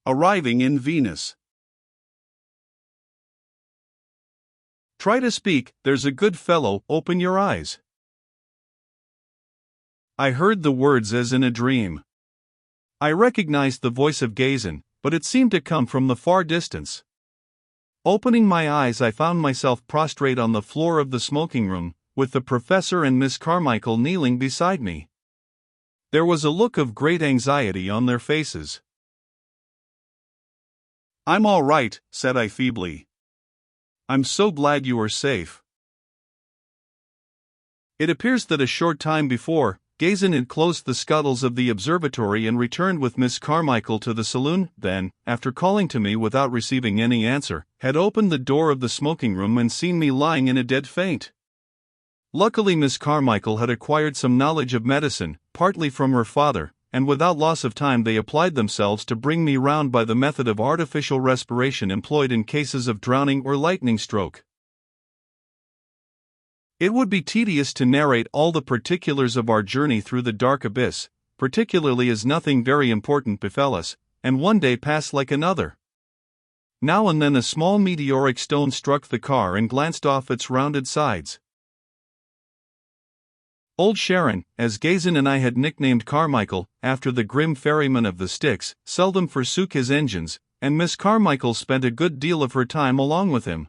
Arriving in Venus. Try to speak, there's a good fellow, open your eyes. I heard the words as in a dream. I recognized the voice of Gazin, but it seemed to come from the far distance. Opening my eyes, I found myself prostrate on the floor of the smoking room, with the professor and Miss Carmichael kneeling beside me. There was a look of great anxiety on their faces. "I'm all right," said I feebly. "I'm so glad you are safe." It appears that a short time before, Gazin had closed the scuttles of the observatory and returned with Miss Carmichael to the saloon, then, after calling to me without receiving any answer, had opened the door of the smoking room and seen me lying in a dead faint. Luckily Miss Carmichael had acquired some knowledge of medicine, partly from her father, and without loss of time they applied themselves to bring me round by the method of artificial respiration employed in cases of drowning or lightning stroke. It would be tedious to narrate all the particulars of our journey through the dark abyss, particularly as nothing very important befell us, and one day passed like another. Now and then a small meteoric stone struck the car and glanced off its rounded sides. Old Sharon, as Gazin and I had nicknamed Carmichael, after the grim ferryman of the Styx, seldom forsook his engines, and Miss Carmichael spent a good deal of her time along with him.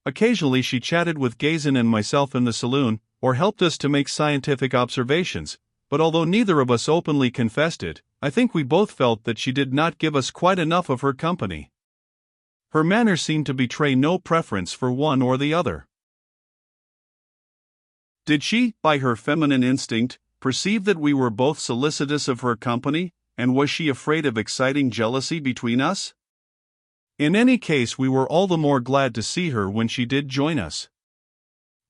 Occasionally she chatted with Gazin and myself in the saloon, or helped us to make scientific observations, but although neither of us openly confessed it, I think we both felt that she did not give us quite enough of her company. Her manner seemed to betray no preference for one or the other. Did she, by her feminine instinct, perceive that we were both solicitous of her company, and was she afraid of exciting jealousy between us? In any case, we were all the more glad to see her when she did join us.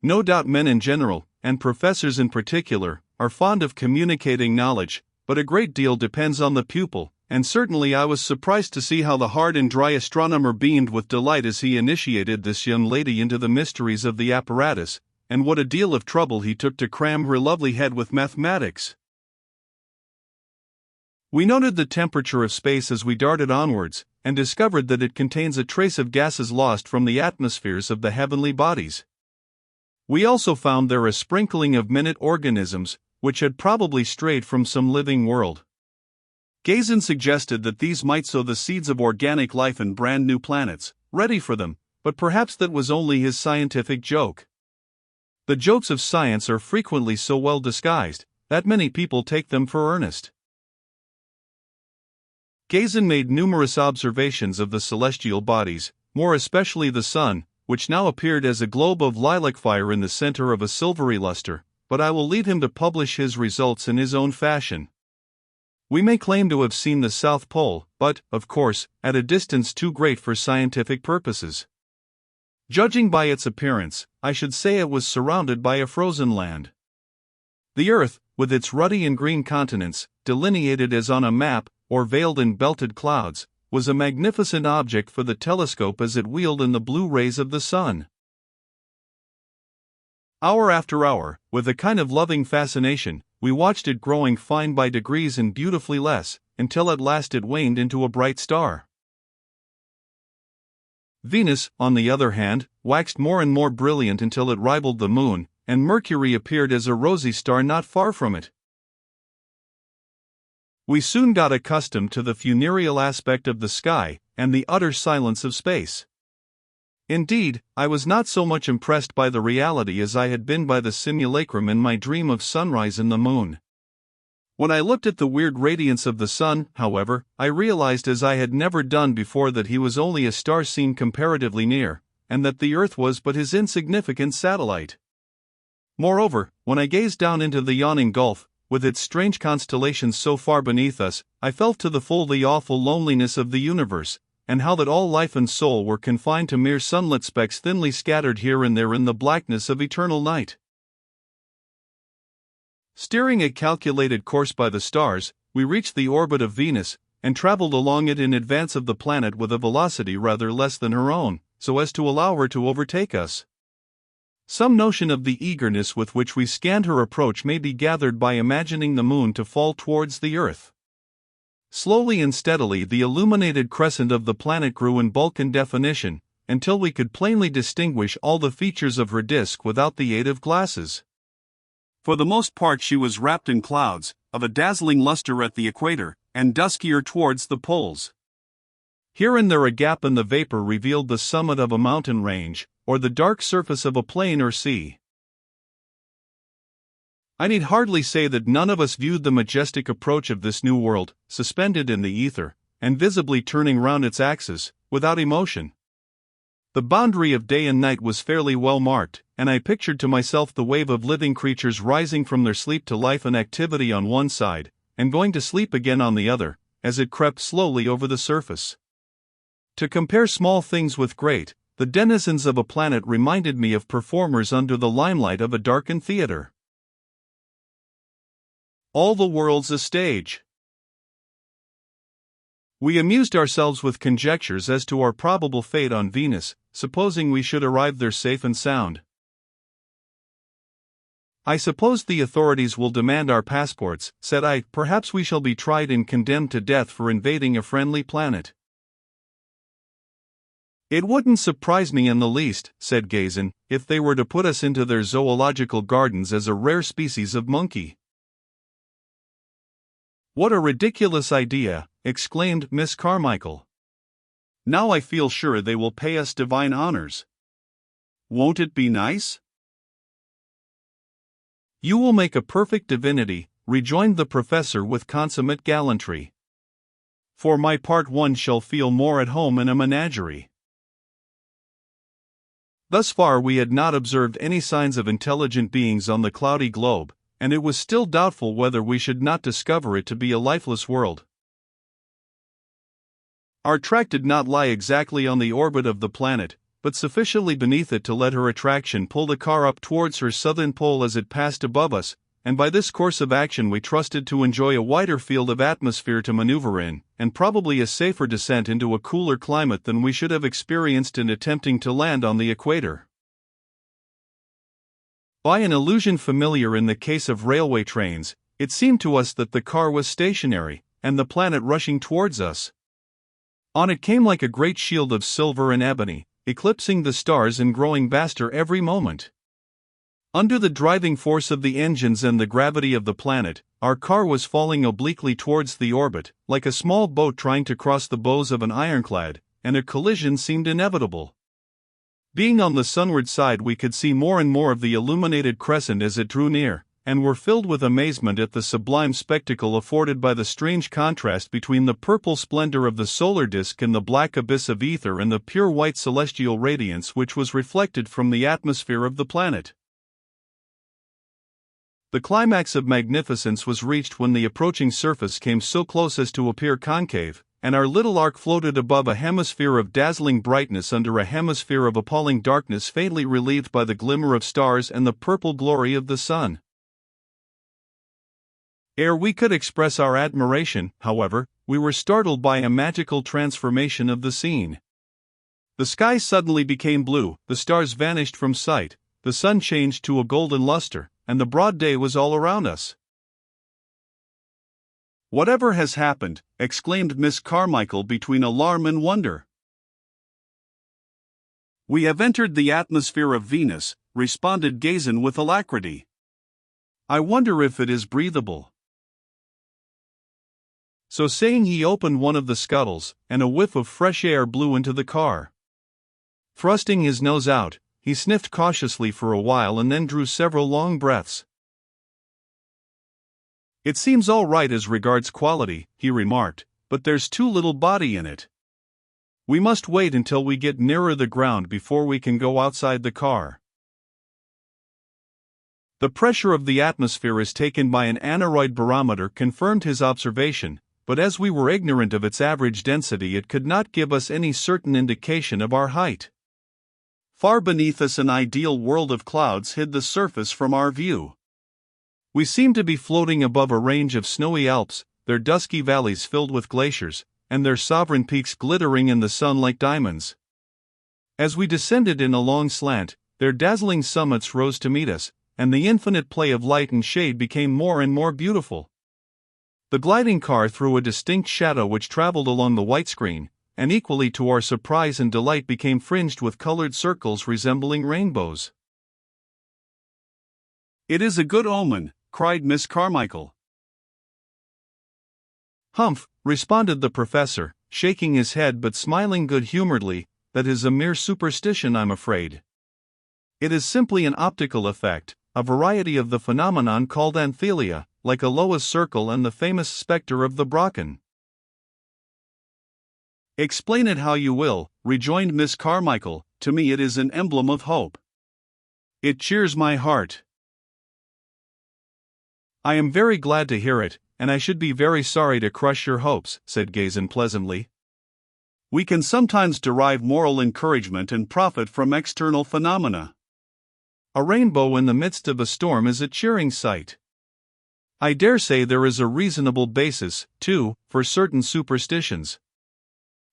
No doubt men in general, and professors in particular, are fond of communicating knowledge, but a great deal depends on the pupil, and certainly I was surprised to see how the hard and dry astronomer beamed with delight as he initiated this young lady into the mysteries of the apparatus, and what a deal of trouble he took to cram her lovely head with mathematics. We noted the temperature of space as we darted onwards, and discovered that it contains a trace of gases lost from the atmospheres of the heavenly bodies. We also found there a sprinkling of minute organisms, which had probably strayed from some living world. Gazin suggested that these might sow the seeds of organic life in brand new planets, ready for them, but perhaps that was only his scientific joke. The jokes of science are frequently so well disguised that many people take them for earnest. Gazin made numerous observations of the celestial bodies, more especially the sun, which now appeared as a globe of lilac fire in the center of a silvery luster, but I will leave him to publish his results in his own fashion. We may claim to have seen the South Pole, but, of course, at a distance too great for scientific purposes. Judging by its appearance, I should say it was surrounded by a frozen land. The earth, with its ruddy and green continents, delineated as on a map, or veiled in belted clouds, was a magnificent object for the telescope as it wheeled in the blue rays of the sun. Hour after hour, with a kind of loving fascination, we watched it growing fine by degrees and beautifully less, until at last it waned into a bright star. Venus, on the other hand, waxed more and more brilliant until it rivaled the moon, and Mercury appeared as a rosy star not far from it. We soon got accustomed to the funereal aspect of the sky, and the utter silence of space. Indeed, I was not so much impressed by the reality as I had been by the simulacrum in my dream of sunrise in the moon. When I looked at the weird radiance of the sun, however, I realized as I had never done before that he was only a star seen comparatively near, and that the earth was but his insignificant satellite. Moreover, when I gazed down into the yawning gulf, with its strange constellations so far beneath us, I felt to the full the awful loneliness of the universe, and how that all life and soul were confined to mere sunlit specks thinly scattered here and there in the blackness of eternal night. Steering a calculated course by the stars, we reached the orbit of Venus, and traveled along it in advance of the planet with a velocity rather less than her own, so as to allow her to overtake us. Some notion of the eagerness with which we scanned her approach may be gathered by imagining the moon to fall towards the earth. Slowly and steadily the illuminated crescent of the planet grew in bulk and definition, until we could plainly distinguish all the features of her disk without the aid of glasses. For the most part she was wrapped in clouds, of a dazzling luster at the equator, and duskier towards the poles. Here and there a gap in the vapor revealed the summit of a mountain range, or the dark surface of a plain or sea. I need hardly say that none of us viewed the majestic approach of this new world, suspended in the ether, and visibly turning round its axis, without emotion. The boundary of day and night was fairly well marked, and I pictured to myself the wave of living creatures rising from their sleep to life and activity on one side, and going to sleep again on the other, as it crept slowly over the surface. To compare small things with great, the denizens of a planet reminded me of performers under the limelight of a darkened theater. All the world's a stage. We amused ourselves with conjectures as to our probable fate on Venus, supposing we should arrive there safe and sound. I suppose the authorities will demand our passports, said I. Perhaps we shall be tried and condemned to death for invading a friendly planet. It wouldn't surprise me in the least, said Gazin, if they were to put us into their zoological gardens as a rare species of monkey. What a ridiculous idea, exclaimed Miss Carmichael. Now I feel sure they will pay us divine honors. Won't it be nice? You will make a perfect divinity, rejoined the professor with consummate gallantry. For my part, one shall feel more at home in a menagerie. Thus far we had not observed any signs of intelligent beings on the cloudy globe, and it was still doubtful whether we should not discover it to be a lifeless world. Our track did not lie exactly on the orbit of the planet, but sufficiently beneath it to let her attraction pull the car up towards her southern pole as it passed above us, and by this course of action we trusted to enjoy a wider field of atmosphere to maneuver in, and probably a safer descent into a cooler climate than we should have experienced in attempting to land on the equator. By an illusion familiar in the case of railway trains, it seemed to us that the car was stationary, and the planet rushing towards us. On it came like a great shield of silver and ebony, eclipsing the stars and growing vaster every moment. Under the driving force of the engines and the gravity of the planet, our car was falling obliquely towards the orbit, like a small boat trying to cross the bows of an ironclad, and a collision seemed inevitable. Being on the sunward side, we could see more and more of the illuminated crescent as it drew near, and were filled with amazement at the sublime spectacle afforded by the strange contrast between the purple splendor of the solar disk and the black abyss of ether and the pure white celestial radiance which was reflected from the atmosphere of the planet. The climax of magnificence was reached when the approaching surface came so close as to appear concave, and our little ark floated above a hemisphere of dazzling brightness under a hemisphere of appalling darkness, faintly relieved by the glimmer of stars and the purple glory of the sun. Ere we could express our admiration, however, we were startled by a magical transformation of the scene. The sky suddenly became blue, the stars vanished from sight, the sun changed to a golden luster, and the broad day was all around us. "Whatever has happened?" exclaimed Miss Carmichael between alarm and wonder. "We have entered the atmosphere of Venus," responded Gazin with alacrity. "I wonder if it is breathable." So saying, he opened one of the scuttles, and a whiff of fresh air blew into the car. Thrusting his nose out, he sniffed cautiously for a while and then drew several long breaths. "It seems all right as regards quality," he remarked, "but there's too little body in it. We must wait until we get nearer the ground before we can go outside the car." The pressure of the atmosphere as taken by an aneroid barometer confirmed his observation, but as we were ignorant of its average density, it could not give us any certain indication of our height. Far beneath us an ideal world of clouds hid the surface from our view. We seemed to be floating above a range of snowy Alps, their dusky valleys filled with glaciers, and their sovereign peaks glittering in the sun like diamonds. As we descended in a long slant, their dazzling summits rose to meet us, and the infinite play of light and shade became more and more beautiful. The gliding car threw a distinct shadow which traveled along the white screen, and equally to our surprise and delight became fringed with colored circles resembling rainbows. "It is a good omen," cried Miss Carmichael. "Humph," responded the professor, shaking his head but smiling good-humoredly, "that is a mere superstition, I'm afraid. It is simply an optical effect, a variety of the phenomenon called anthelia, like a Loess circle and the famous spectre of the Brocken." "Explain it how you will," rejoined Miss Carmichael, "to me it is an emblem of hope. It cheers my heart." "I am very glad to hear it, and I should be very sorry to crush your hopes," said Gazin pleasantly. "We can sometimes derive moral encouragement and profit from external phenomena. A rainbow in the midst of a storm is a cheering sight. I dare say there is a reasonable basis, too, for certain superstitions.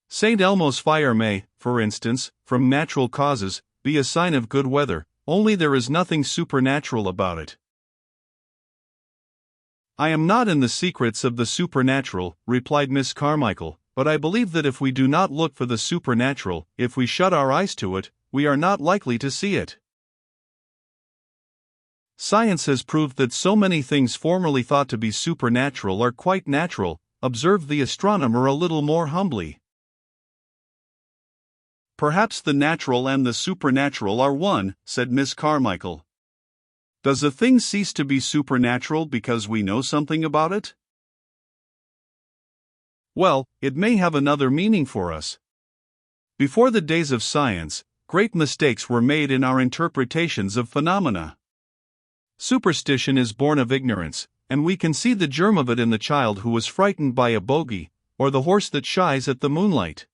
St. Elmo's fire may, for instance, from natural causes, be a sign of good weather, only there is nothing supernatural about it." "I am not in the secrets of the supernatural," replied Miss Carmichael, "but I believe that if we do not look for the supernatural, if we shut our eyes to it, we are not likely to see it. Science has proved that so many things formerly thought to be supernatural are quite natural," observed the astronomer a little more humbly. "Perhaps the natural and the supernatural are one," said Miss Carmichael. "Does a thing cease to be supernatural because we know something about it?" "Well, it may have another meaning for us. Before the days of science, great mistakes were made in our interpretations of phenomena. Superstition is born of ignorance, and we can see the germ of it in the child who was frightened by a bogey, or the horse that shies at the moonlight.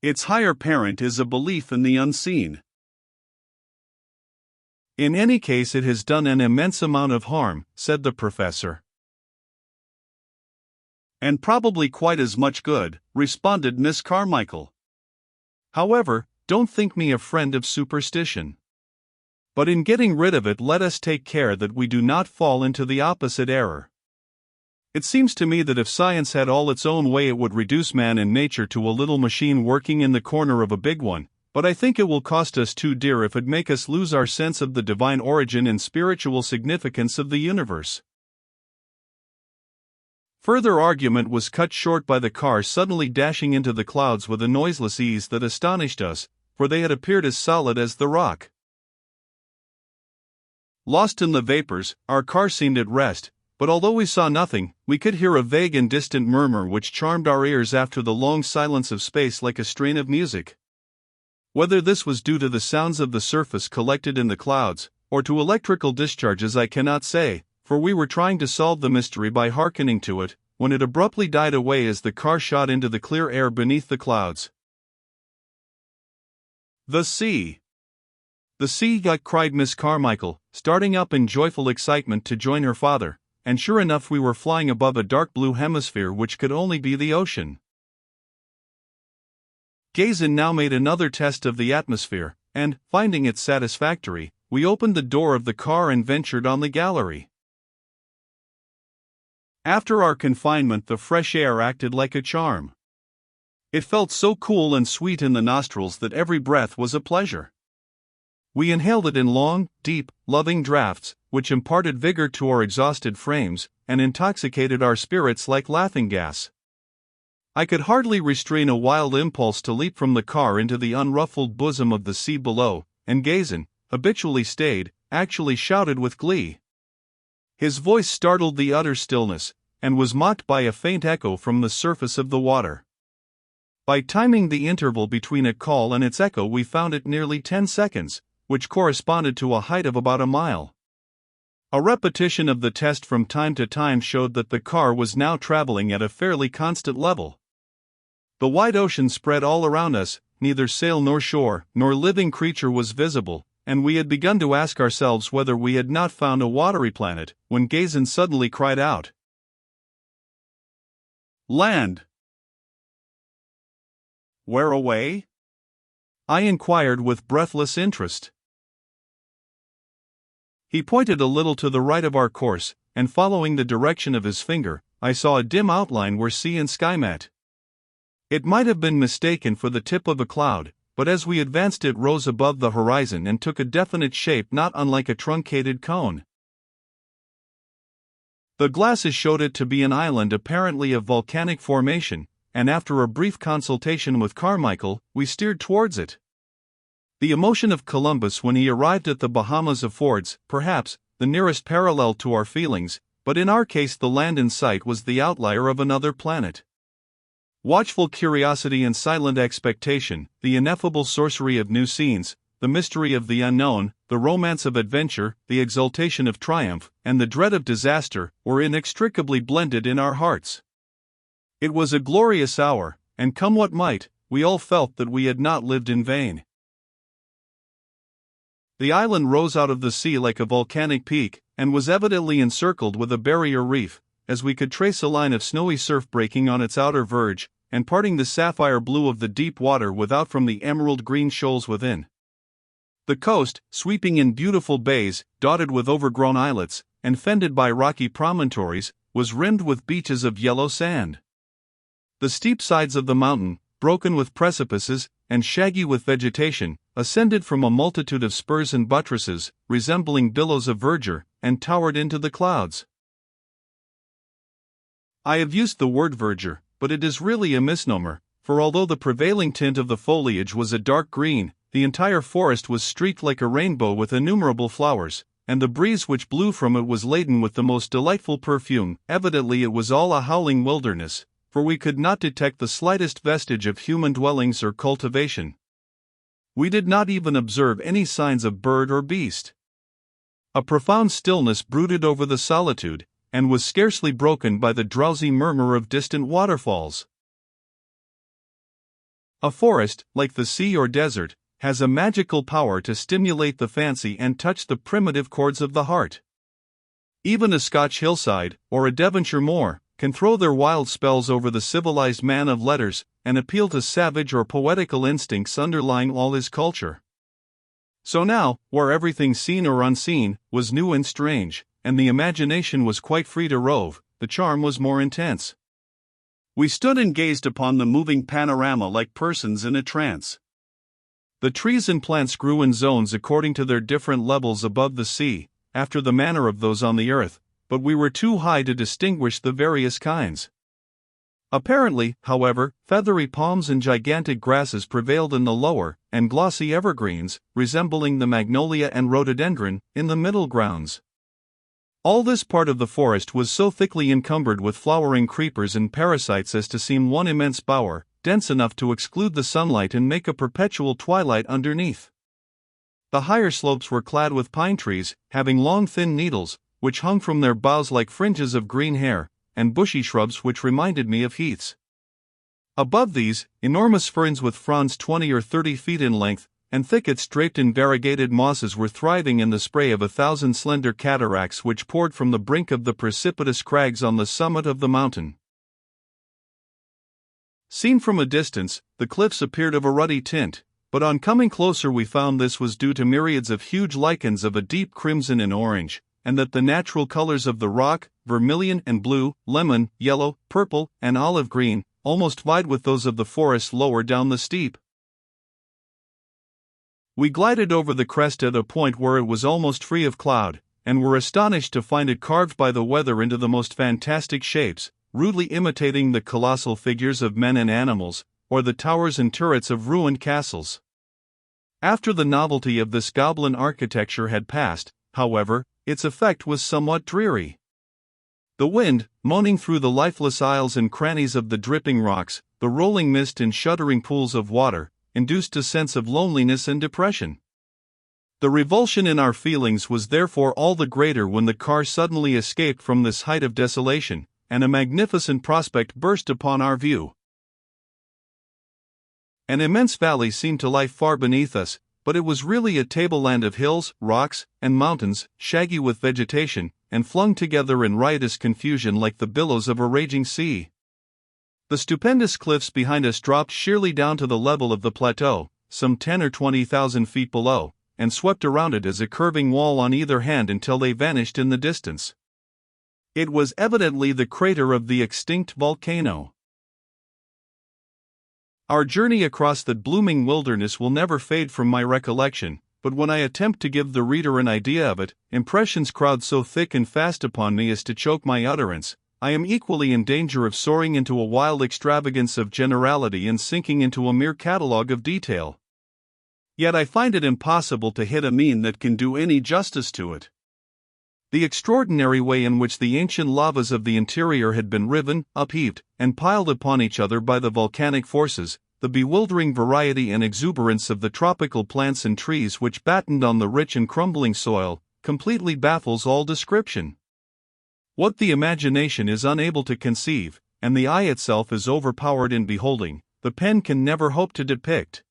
Its higher parent is a belief in the unseen. In any case, it has done an immense amount of harm," said the professor. "And probably quite as much good," responded Miss Carmichael. "However, don't think me a friend of superstition. But in getting rid of it, let us take care that we do not fall into the opposite error. It seems to me that if science had all its own way, it would reduce man and nature to a little machine working in the corner of a big one, but I think it will cost us too dear if it make us lose our sense of the divine origin and spiritual significance of the universe." Further argument was cut short by the car suddenly dashing into the clouds with a noiseless ease that astonished us, for they had appeared as solid as the rock. Lost in the vapors, our car seemed at rest, but although we saw nothing, we could hear a vague and distant murmur which charmed our ears after the long silence of space like a strain of music. Whether this was due to the sounds of the surface collected in the clouds, or to electrical discharges, I cannot say, for we were trying to solve the mystery by hearkening to it, when it abruptly died away as the car shot into the clear air beneath the clouds. "The sea! The sea!" cried Miss Carmichael, starting up in joyful excitement to join her father, and sure enough we were flying above a dark blue hemisphere which could only be the ocean. Gazin now made another test of the atmosphere, and, finding it satisfactory, we opened the door of the car and ventured on the gallery. After our confinement, the fresh air acted like a charm. It felt so cool and sweet in the nostrils that every breath was a pleasure. We inhaled it in long, deep, loving draughts, which imparted vigor to our exhausted frames, and intoxicated our spirits like laughing gas. I could hardly restrain a wild impulse to leap from the car into the unruffled bosom of the sea below, and Gazin, habitually staid, actually shouted with glee. His voice startled the utter stillness, and was mocked by a faint echo from the surface of the water. By timing the interval between a call and its echo, we found it nearly 10 seconds, which corresponded to a height of about a mile. A repetition of the test from time to time showed that the car was now traveling at a fairly constant level. The wide ocean spread all around us, neither sail nor shore, nor living creature was visible, and we had begun to ask ourselves whether we had not found a watery planet, when Gazin suddenly cried out, "Land!" "Where away?" I inquired with breathless interest. He pointed a little to the right of our course, and following the direction of his finger, I saw a dim outline where sea and sky met. It might have been mistaken for the tip of a cloud, but as we advanced it rose above the horizon and took a definite shape not unlike a truncated cone. The glasses showed it to be an island apparently of volcanic formation, and after a brief consultation with Carmichael, we steered towards it. The emotion of Columbus when he arrived at the Bahamas affords, perhaps, the nearest parallel to our feelings, but in our case the land in sight was the outlier of another planet. Watchful curiosity and silent expectation, the ineffable sorcery of new scenes, the mystery of the unknown, the romance of adventure, the exultation of triumph, and the dread of disaster, were inextricably blended in our hearts. It was a glorious hour, and come what might, we all felt that we had not lived in vain. The island rose out of the sea like a volcanic peak, and was evidently encircled with a barrier reef, as we could trace a line of snowy surf breaking on its outer verge, and parting the sapphire blue of the deep water without from the emerald green shoals within. The coast, sweeping in beautiful bays, dotted with overgrown islets, and fended by rocky promontories, was rimmed with beaches of yellow sand. The steep sides of the mountain, broken with precipices, and shaggy with vegetation, ascended from a multitude of spurs and buttresses, resembling billows of verdure, and towered into the clouds. I have used the word verdure, but it is really a misnomer, for although the prevailing tint of the foliage was a dark green, the entire forest was streaked like a rainbow with innumerable flowers, and the breeze which blew from it was laden with the most delightful perfume. Evidently it was all a howling wilderness, for we could not detect the slightest vestige of human dwellings or cultivation. We did not even observe any signs of bird or beast. A profound stillness brooded over the solitude, and was scarcely broken by the drowsy murmur of distant waterfalls. A forest, like the sea or desert, has a magical power to stimulate the fancy and touch the primitive chords of the heart. Even a Scotch hillside, or a Devonshire moor, can throw their wild spells over the civilized man of letters, and appeal to savage or poetical instincts underlying all his culture. So now, where everything seen or unseen was new and strange, and the imagination was quite free to rove, the charm was more intense. We stood and gazed upon the moving panorama like persons in a trance. The trees and plants grew in zones according to their different levels above the sea, after the manner of those on the earth, but we were too high to distinguish the various kinds. Apparently, however, feathery palms and gigantic grasses prevailed in the lower, and glossy evergreens, resembling the magnolia and rhododendron, in the middle grounds. All this part of the forest was so thickly encumbered with flowering creepers and parasites as to seem one immense bower, dense enough to exclude the sunlight and make a perpetual twilight underneath. The higher slopes were clad with pine trees, having long thin needles, which hung from their boughs like fringes of green hair, and bushy shrubs which reminded me of heaths. Above these, enormous ferns with fronds 20 or 30 feet in length, and thickets draped in variegated mosses were thriving in the spray of 1,000 slender cataracts which poured from the brink of the precipitous crags on the summit of the mountain. Seen from a distance, the cliffs appeared of a ruddy tint, but on coming closer we found this was due to myriads of huge lichens of a deep crimson and orange, and that the natural colors of the rock, vermilion and blue, lemon, yellow, purple, and olive green, almost vied with those of the forest lower down the steep. We glided over the crest at a point where it was almost free of cloud, and were astonished to find it carved by the weather into the most fantastic shapes, rudely imitating the colossal figures of men and animals, or the towers and turrets of ruined castles. After the novelty of this goblin architecture had passed, however, its effect was somewhat dreary. The wind, moaning through the lifeless aisles and crannies of the dripping rocks, the rolling mist and shuddering pools of water, induced a sense of loneliness and depression. The revulsion in our feelings was therefore all the greater when the car suddenly escaped from this height of desolation, and a magnificent prospect burst upon our view. An immense valley seemed to lie far beneath us, but it was really a tableland of hills, rocks, and mountains, shaggy with vegetation, and flung together in riotous confusion like the billows of a raging sea. The stupendous cliffs behind us dropped sheerly down to the level of the plateau, some 10 or 20,000 feet below, and swept around it as a curving wall on either hand until they vanished in the distance. It was evidently the crater of the extinct volcano. Our journey across the blooming wilderness will never fade from my recollection, but when I attempt to give the reader an idea of it, impressions crowd so thick and fast upon me as to choke my utterance. I am equally in danger of soaring into a wild extravagance of generality and sinking into a mere catalogue of detail. Yet I find it impossible to hit a mean that can do any justice to it. The extraordinary way in which the ancient lavas of the interior had been riven, upheaved, and piled upon each other by the volcanic forces, the bewildering variety and exuberance of the tropical plants and trees which battened on the rich and crumbling soil, completely baffles all description. What the imagination is unable to conceive, and the eye itself is overpowered in beholding, the pen can never hope to depict.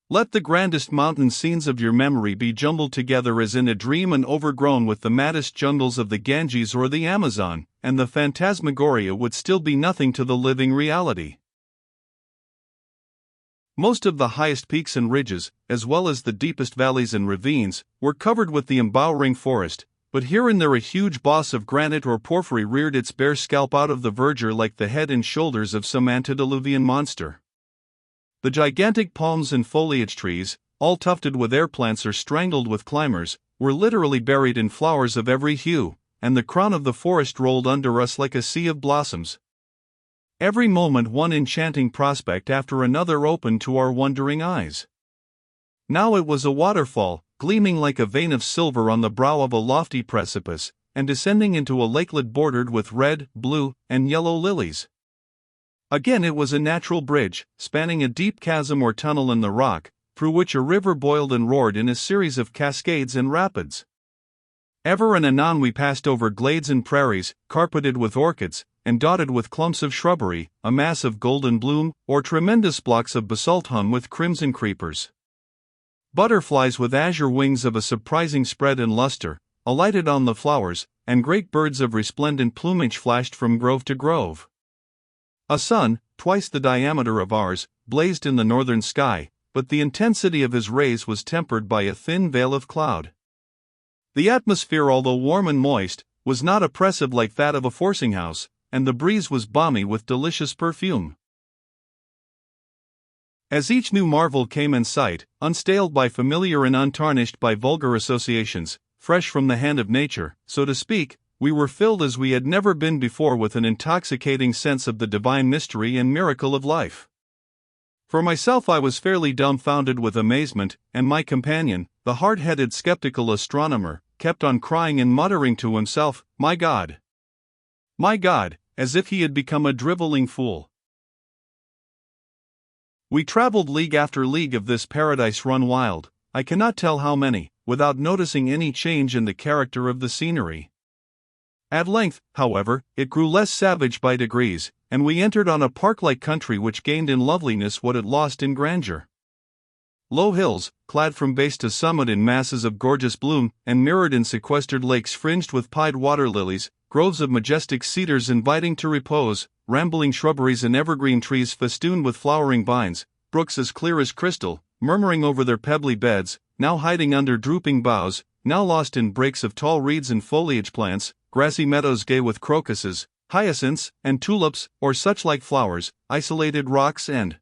Let the grandest mountain scenes of your memory be jumbled together as in a dream and overgrown with the maddest jungles of the Ganges or the Amazon, and the phantasmagoria would still be nothing to the living reality. Most of the highest peaks and ridges, as well as the deepest valleys and ravines, were covered with the embowering forest, but here and there a huge boss of granite or porphyry reared its bare scalp out of the verdure like the head and shoulders of some antediluvian monster. The gigantic palms and foliage trees, all tufted with air plants or strangled with climbers, were literally buried in flowers of every hue, and the crown of the forest rolled under us like a sea of blossoms. Every moment one enchanting prospect after another opened to our wondering eyes. Now it was a waterfall, gleaming like a vein of silver on the brow of a lofty precipice, and descending into a lakelet bordered with red, blue, and yellow lilies. Again it was a natural bridge, spanning a deep chasm or tunnel in the rock, through which a river boiled and roared in a series of cascades and rapids. Ever and anon we passed over glades and prairies, carpeted with orchids, and dotted with clumps of shrubbery, a mass of golden bloom, or tremendous blocks of basalt hung with crimson creepers. Butterflies with azure wings of a surprising spread and luster, alighted on the flowers, and great birds of resplendent plumage flashed from grove to grove. A sun, twice the diameter of ours, blazed in the northern sky, but the intensity of his rays was tempered by a thin veil of cloud. The atmosphere, although warm and moist, was not oppressive like that of a forcing house, and the breeze was balmy with delicious perfume. As each new marvel came in sight, unstaled by familiar and untarnished by vulgar associations, fresh from the hand of nature, so to speak, we were filled as we had never been before with an intoxicating sense of the divine mystery and miracle of life. For myself I was fairly dumbfounded with amazement, and my companion, the hard-headed skeptical astronomer, kept on crying and muttering to himself, "My God! My God!" as if he had become a driveling fool. We traveled league after league of this paradise run wild, I cannot tell how many, without noticing any change in the character of the scenery. At length, however, it grew less savage by degrees, and we entered on a park-like country which gained in loveliness what it lost in grandeur. Low hills, clad from base to summit in masses of gorgeous bloom, and mirrored in sequestered lakes fringed with pied water lilies, groves of majestic cedars inviting to repose, rambling shrubberies and evergreen trees festooned with flowering vines, brooks as clear as crystal, murmuring over their pebbly beds, now hiding under drooping boughs, now lost in breaks of tall reeds and foliage plants, grassy meadows gay with crocuses, hyacinths, and tulips, or such like flowers, isolated rocks and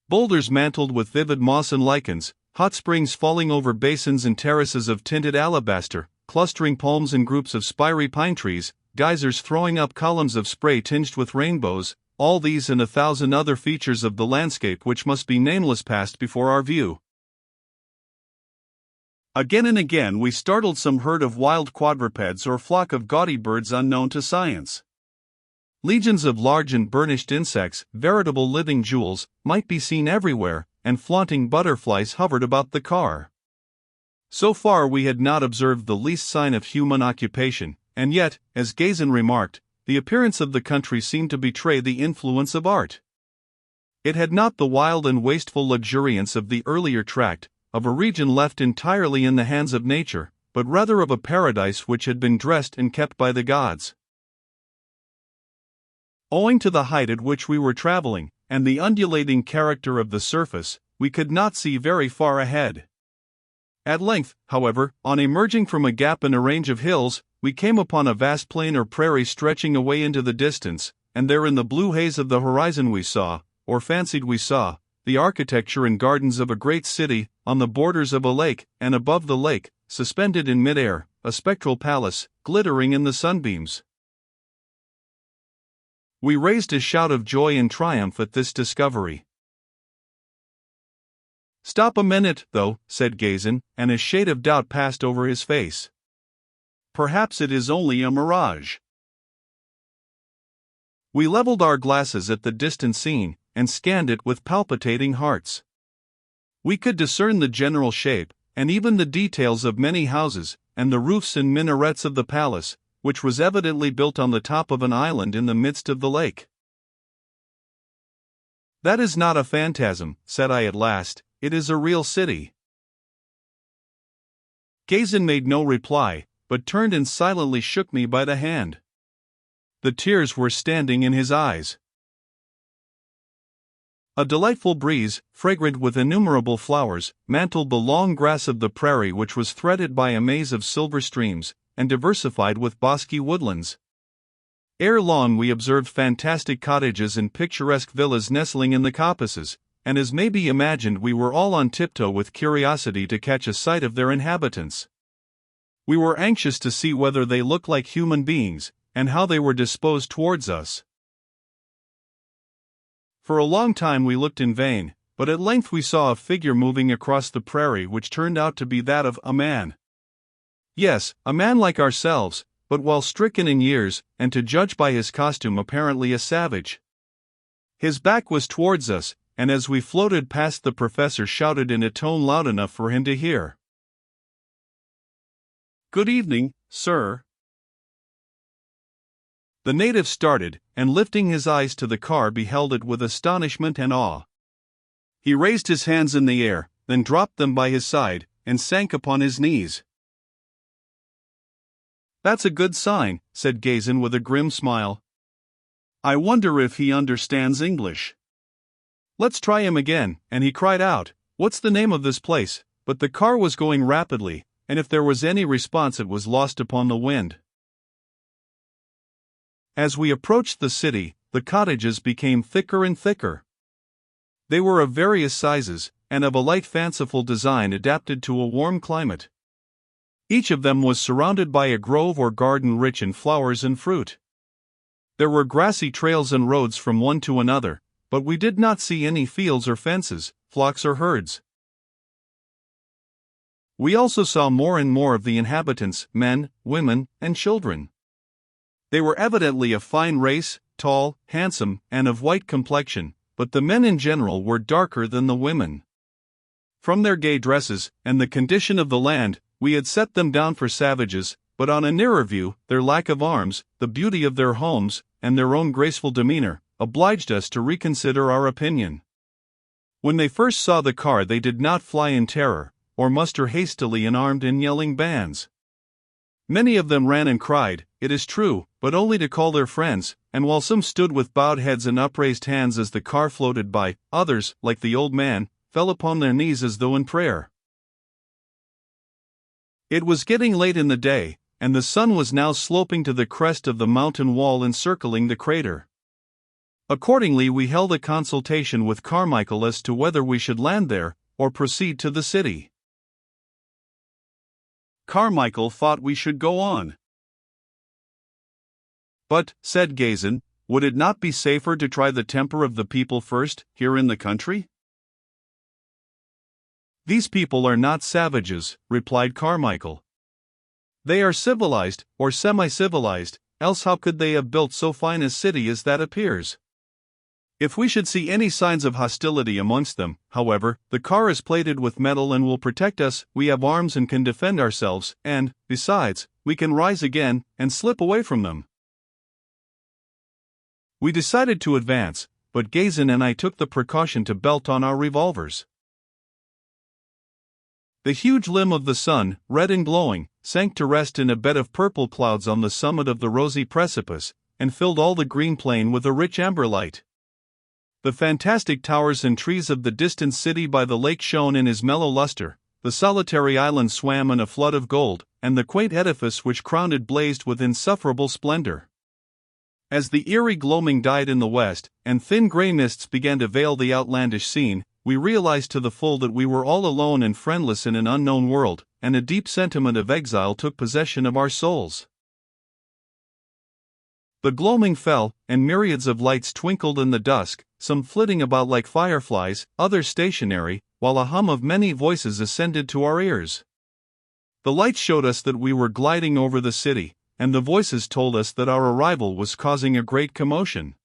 boulders mantled with vivid moss and lichens, hot springs falling over basins and terraces of tinted alabaster, clustering palms and groups of spiry pine trees, geysers throwing up columns of spray tinged with rainbows, all these and 1,000 other features of the landscape which must be nameless passed before our view. Again and again we startled some herd of wild quadrupeds or flock of gaudy birds unknown to science. Legions of large and burnished insects, veritable living jewels, might be seen everywhere, and flaunting butterflies hovered about the car. So far we had not observed the least sign of human occupation, and yet, as Gazin remarked, the appearance of the country seemed to betray the influence of art. It had not the wild and wasteful luxuriance of the earlier tract, of a region left entirely in the hands of nature, but rather of a paradise which had been dressed and kept by the gods. Owing to the height at which we were traveling, and the undulating character of the surface, we could not see very far ahead. At length, however, on emerging from a gap in a range of hills, we came upon a vast plain or prairie stretching away into the distance, and there in the blue haze of the horizon we saw, or fancied we saw, the architecture and gardens of a great city, on the borders of a lake, and above the lake, suspended in mid-air, a spectral palace, glittering in the sunbeams. We raised a shout of joy and triumph at this discovery. "Stop a minute, though," said Gazin, and a shade of doubt passed over his face. "Perhaps it is only a mirage." We leveled our glasses at the distant scene, and scanned it with palpitating hearts. We could discern the general shape, and even the details of many houses, and the roofs and minarets of the palace, which was evidently built on the top of an island in the midst of the lake. "That is not a phantasm," said I at last, "it is a real city." Gazin made no reply, but turned and silently shook me by the hand. The tears were standing in his eyes. A delightful breeze, fragrant with innumerable flowers, mantled the long grass of the prairie, which was threaded by a maze of silver streams, and diversified with bosky woodlands. Ere long we observed fantastic cottages and picturesque villas nestling in the coppices, and as may be imagined we were all on tiptoe with curiosity to catch a sight of their inhabitants. We were anxious to see whether they looked like human beings, and how they were disposed towards us. For a long time we looked in vain, but at length we saw a figure moving across the prairie which turned out to be that of a man. Yes, a man like ourselves, but well stricken in years, and to judge by his costume apparently a savage. His back was towards us, and as we floated past the professor shouted in a tone loud enough for him to hear. "Good evening, sir." The native started, and lifting his eyes to the car beheld it with astonishment and awe. He raised his hands in the air, then dropped them by his side, and sank upon his knees. "That's a good sign," said Gazin with a grim smile. "I wonder if he understands English." "Let's try him again," and he cried out, "What's the name of this place?" But the car was going rapidly, and if there was any response it was lost upon the wind. As we approached the city, the cottages became thicker and thicker. They were of various sizes, and of a light fanciful design adapted to a warm climate. Each of them was surrounded by a grove or garden rich in flowers and fruit. There were grassy trails and roads from one to another, but we did not see any fields or fences, flocks or herds. We also saw more and more of the inhabitants, men, women, and children. They were evidently of fine race, tall, handsome, and of white complexion, but the men in general were darker than the women. From their gay dresses, and the condition of the land, we had set them down for savages, but on a nearer view, their lack of arms, the beauty of their homes, and their own graceful demeanor, obliged us to reconsider our opinion. When they first saw the car they did not fly in terror, or muster hastily in armed and yelling bands. Many of them ran and cried, it is true, but only to call their friends, and while some stood with bowed heads and upraised hands as the car floated by, others, like the old man, fell upon their knees as though in prayer. It was getting late in the day, and the sun was now sloping to the crest of the mountain wall encircling the crater. Accordingly we held a consultation with Carmichael as to whether we should land there, or proceed to the city. Carmichael thought we should go on. "But," said Gazin, "would it not be safer to try the temper of the people first, here in the country?" "These people are not savages," replied Carmichael. "They are civilized, or semi-civilized, else how could they have built so fine a city as that appears? If we should see any signs of hostility amongst them, however, the car is plated with metal and will protect us, we have arms and can defend ourselves, and, besides, we can rise again, and slip away from them." We decided to advance, but Gazin and I took the precaution to belt on our revolvers. The huge limb of the sun, red and glowing, sank to rest in a bed of purple clouds on the summit of the rosy precipice, and filled all the green plain with a rich amber light. The fantastic towers and trees of the distant city by the lake shone in his mellow luster, the solitary island swam in a flood of gold, and the quaint edifice which crowned it blazed with insufferable splendor. As the eerie gloaming died in the west, and thin gray mists began to veil the outlandish scene, we realized to the full that we were all alone and friendless in an unknown world, and a deep sentiment of exile took possession of our souls. The gloaming fell, and myriads of lights twinkled in the dusk, some flitting about like fireflies, others stationary, while a hum of many voices ascended to our ears. The lights showed us that we were gliding over the city, and the voices told us that our arrival was causing a great commotion.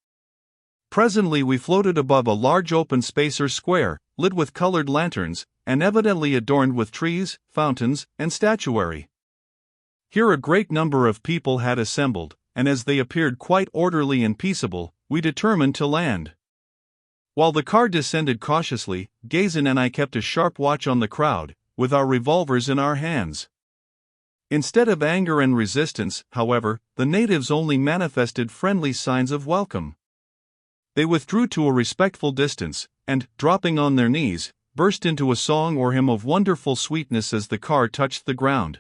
Presently we floated above a large open space or square, lit with colored lanterns, and evidently adorned with trees, fountains, and statuary. Here a great number of people had assembled, and as they appeared quite orderly and peaceable, we determined to land. While the car descended cautiously, Gazin and I kept a sharp watch on the crowd, with our revolvers in our hands. Instead of anger and resistance, however, the natives only manifested friendly signs of welcome. They withdrew to a respectful distance, and, dropping on their knees, burst into a song or hymn of wonderful sweetness as the car touched the ground.